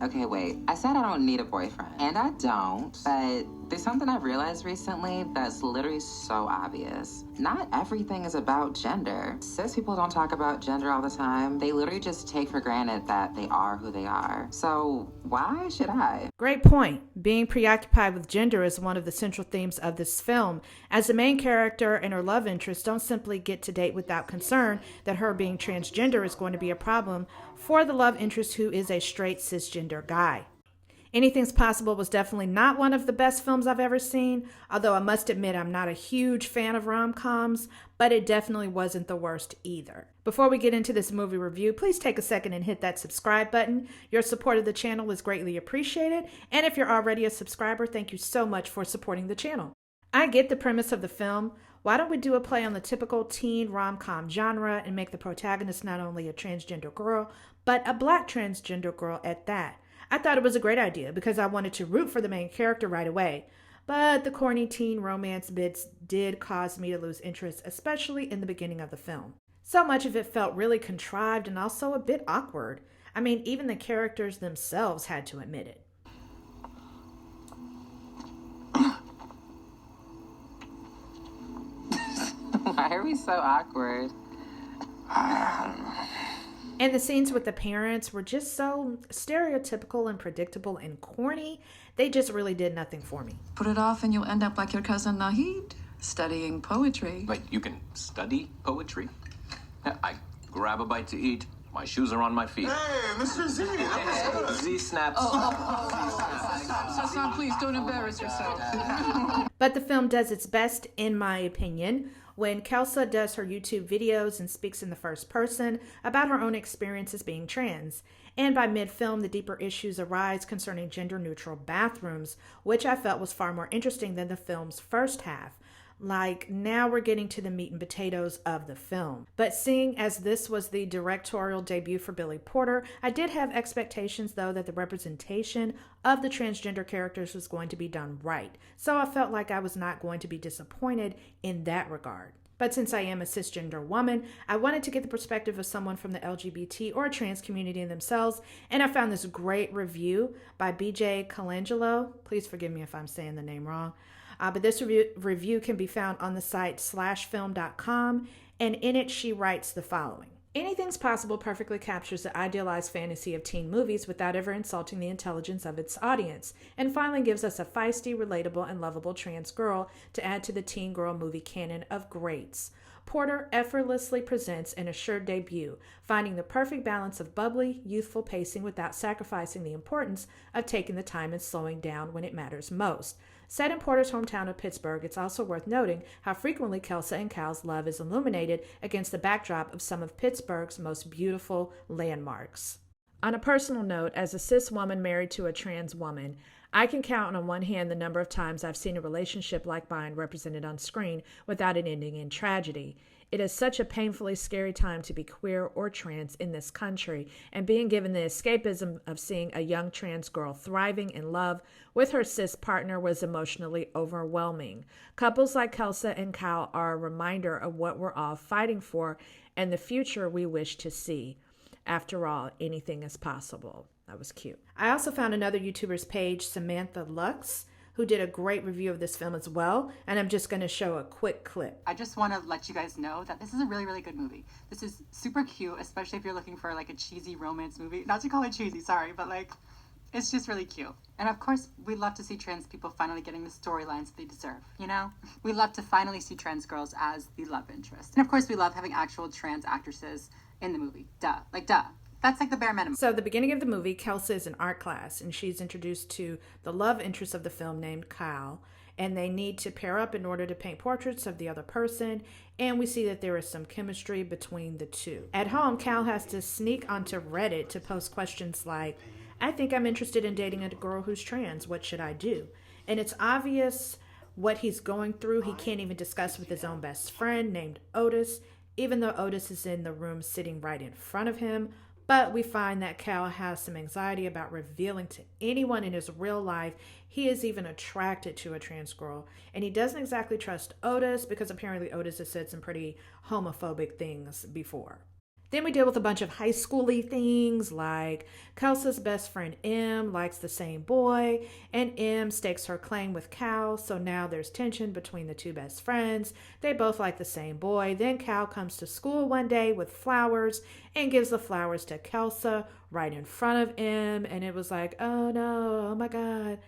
Okay, wait. I said I don't need a boyfriend. And I don't, but there's something I've realized recently that's literally so obvious. Not everything is about gender. Cis people don't talk about gender all the time. They literally just take for granted that they are who they are. So why should I? Great point. Being preoccupied with gender is one of the central themes of this film, as the main character and her love interest don't simply get to date without concern that her being transgender is going to be a problem for the love interest who is a straight cisgender guy. Anything's Possible was definitely not one of the best films I've ever seen, although I must admit I'm not a huge fan of rom-coms, but it definitely wasn't the worst either. Before we get into this movie review, please take a second and hit that subscribe button. Your support of the channel is greatly appreciated, and if you're already a subscriber, thank you so much for supporting the channel. I get the premise of the film. Why don't we do a play on the typical teen rom-com genre and make the protagonist not only a transgender girl, but a black transgender girl at that? I thought it was a great idea because I wanted to root for the main character right away. But the corny teen romance bits did cause me to lose interest, especially in the beginning of the film. So much of it felt really contrived and also a bit awkward. I mean, even the characters themselves had to admit it. Why are we so awkward? And the scenes with the parents were just so stereotypical and predictable and corny. They just really did nothing for me. Put it off and you'll end up like your cousin Nahid, studying poetry. Wait, you can study poetry? Yeah, I grab a bite to eat. My shoes are on my feet. Hey, Mr. Z. Z snaps. Hassan, please don't embarrass yourself. But the film does its best, in my opinion, when Kelsa does her YouTube videos and speaks in the first person about her own experiences being trans. And by mid-film, the deeper issues arise concerning gender-neutral bathrooms, which I felt was far more interesting than the film's first half. Like, now we're getting to the meat and potatoes of the film. But seeing as this was the directorial debut for Billy Porter, I did have expectations, though, that the representation of the transgender characters was going to be done right. So I felt like I was not going to be disappointed in that regard. But since I am a cisgender woman, I wanted to get the perspective of someone from the LGBT or trans community themselves, and I found this great review by BJ Colangelo. Please forgive me if I'm saying the name wrong. But this review can be found on the site /film.com, and in it she writes the following. Anything's Possible perfectly captures the idealized fantasy of teen movies without ever insulting the intelligence of its audience, and finally gives us a feisty, relatable, and lovable trans girl to add to the teen girl movie canon of greats. Porter effortlessly presents an assured debut, finding the perfect balance of bubbly, youthful pacing without sacrificing the importance of taking the time and slowing down when it matters most. Set in Porter's hometown of Pittsburgh, it's also worth noting how frequently Kelsa and Cal's love is illuminated against the backdrop of some of Pittsburgh's most beautiful landmarks. On a personal note, as a cis woman married to a trans woman, I can count on one hand the number of times I've seen a relationship like mine represented on screen without it ending in tragedy. It is such a painfully scary time to be queer or trans in this country, and being given the escapism of seeing a young trans girl thriving in love with her cis partner was emotionally overwhelming. Couples like Kelsa and Cal are a reminder of what we're all fighting for and the future we wish to see. After all, anything is possible. That was cute. I also found another YouTuber's page, Samantha Lux, who did a great review of this film as well, and I'm just going to show a quick clip. I just want to let you guys know that this is a really, really good movie. This is super cute, especially if you're looking for like a cheesy romance movie. Not to call it cheesy, sorry, but like, it's just really cute. And of course, we love to see trans people finally getting the storylines they deserve, you know? We love to finally see trans girls as the love interest. And of course, we love having actual trans actresses in the movie. Duh. Like, duh. That's like the bare minimum. So the beginning of the movie, Kelsa is in art class, and she's introduced to the love interest of the film named Kyle, and they need to pair up in order to paint portraits of the other person, and we see that there is some chemistry between the two. At home, Cal has to sneak onto Reddit to post questions like, I think I'm interested in dating a girl who's trans. What should I do? And it's obvious what he's going through. He can't even discuss with his own best friend named Otis, even though Otis is in the room sitting right in front of him. But we find that Cal has some anxiety about revealing to anyone in his real life he is even attracted to a trans girl. And he doesn't exactly trust Otis because apparently Otis has said some pretty homophobic things before. Then we deal with a bunch of high schooly things like Kelsa's best friend M likes the same boy, and M stakes her claim with Cal, so now there's tension between the two best friends. They both like the same boy. Then Cal comes to school one day with flowers and gives the flowers to Kelsa right in front of M, and it was like, oh no, oh my God,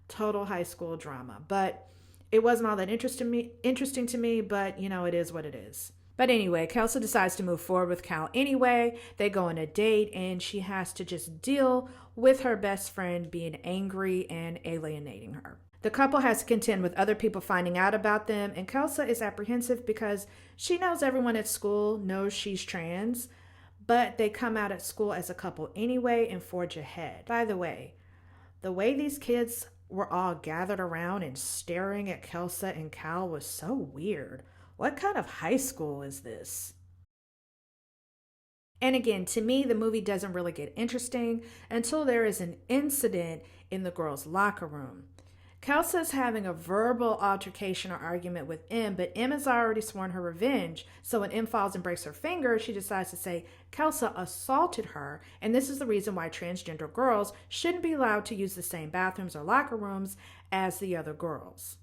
total high school drama. But it wasn't all that interesting to me, but you know, it is what it is. But anyway, Kelsa decides to move forward with Cal anyway. They go on a date and she has to just deal with her best friend being angry and alienating her. The couple has to contend with other people finding out about them, and Kelsa is apprehensive because she knows everyone at school knows she's trans, but they come out at school as a couple anyway and forge ahead. By the way these kids were all gathered around and staring at Kelsa and Cal was so weird. What kind of high school is this? And again, to me, the movie doesn't really get interesting until there is an incident in the girls' locker room. Kelsa's having a verbal altercation or argument with M, but M has already sworn her revenge. So when M falls and breaks her finger, she decides to say Kelsa assaulted her, and this is the reason why transgender girls shouldn't be allowed to use the same bathrooms or locker rooms as the other girls.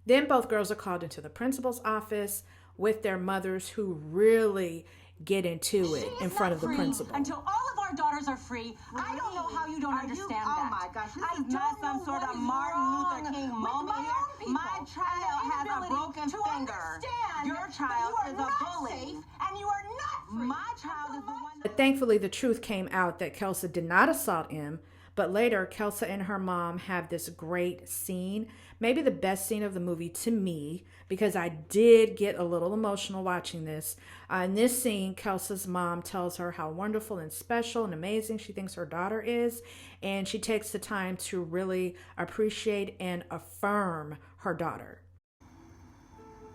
Then both girls are called into the principal's office with their mothers, who really get into it in front of the principal. Until all of our daughters are free. I don't know how you don't understand that. Oh my gosh, this is not some sort of Martin Luther King moment here. My child has a broken finger. Your child is a bully. And you are not free. My child is the one. But thankfully, the truth came out that Kelsa did not assault M. But later, Kelsa and her mom have this great scene, maybe the best scene of the movie to me, because I did get a little emotional watching this. In this scene, Kelsa's mom tells her how wonderful and special and amazing she thinks her daughter is, and she takes the time to really appreciate and affirm her daughter.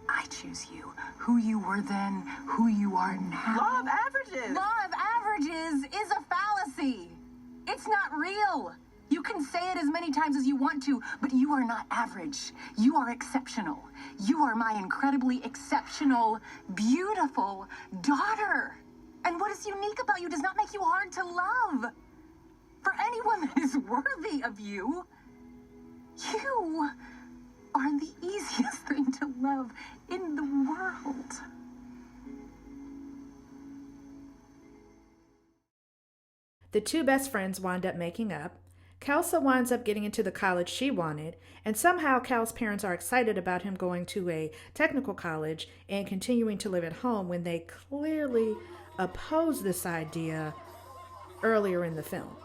I choose you. Who you were then, who you are now. Law of averages. Law of averages is a fallacy. It's not real. You can say it as many times as you want to, but you are not average. You are exceptional. You are my incredibly exceptional, beautiful daughter. And what is unique about you does not make you hard to love. For anyone that is worthy of you, you are the easiest thing to love in the world. The two best friends wind up making up. Kelsa winds up getting into the college she wanted, and somehow Cal's parents are excited about him going to a technical college and continuing to live at home when they clearly opposed this idea earlier in the film.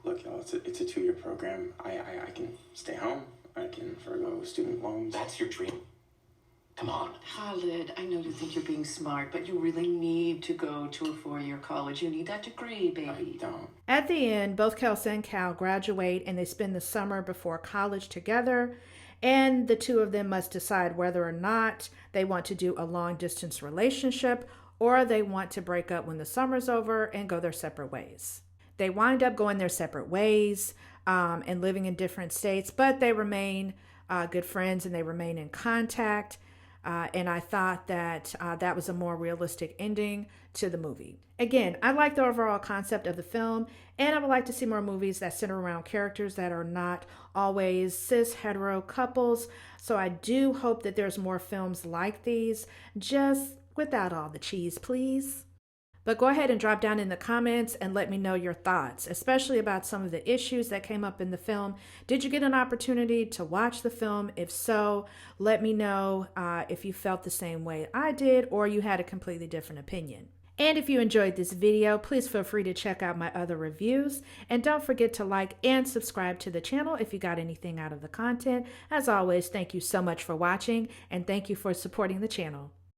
Look, y'all, it's a 2-year program. I can stay home. I can forgo student loans. That's your dream? Come on. Khalid, I know you think you're being smart, but you really need to go to a 4-year college. You need that degree, baby. I don't. At the end, both Kelsa and Cal graduate and they spend the summer before college together, and the two of them must decide whether or not they want to do a long-distance relationship or they want to break up when the summer's over and go their separate ways. They wind up going their separate ways and living in different states, but they remain good friends and they remain in contact. And I thought that that was a more realistic ending to the movie. Again, I like the overall concept of the film, and I would like to see more movies that center around characters that are not always cis hetero couples. So I do hope that there's more films like these, just without all the cheese, please. But go ahead and drop down in the comments and let me know your thoughts, especially about some of the issues that came up in the film. Did you get an opportunity to watch the film? If so, let me know if you felt the same way I did or you had a completely different opinion. And if you enjoyed this video, please feel free to check out my other reviews. And don't forget to like and subscribe to the channel if you got anything out of the content. As always, thank you so much for watching and thank you for supporting the channel.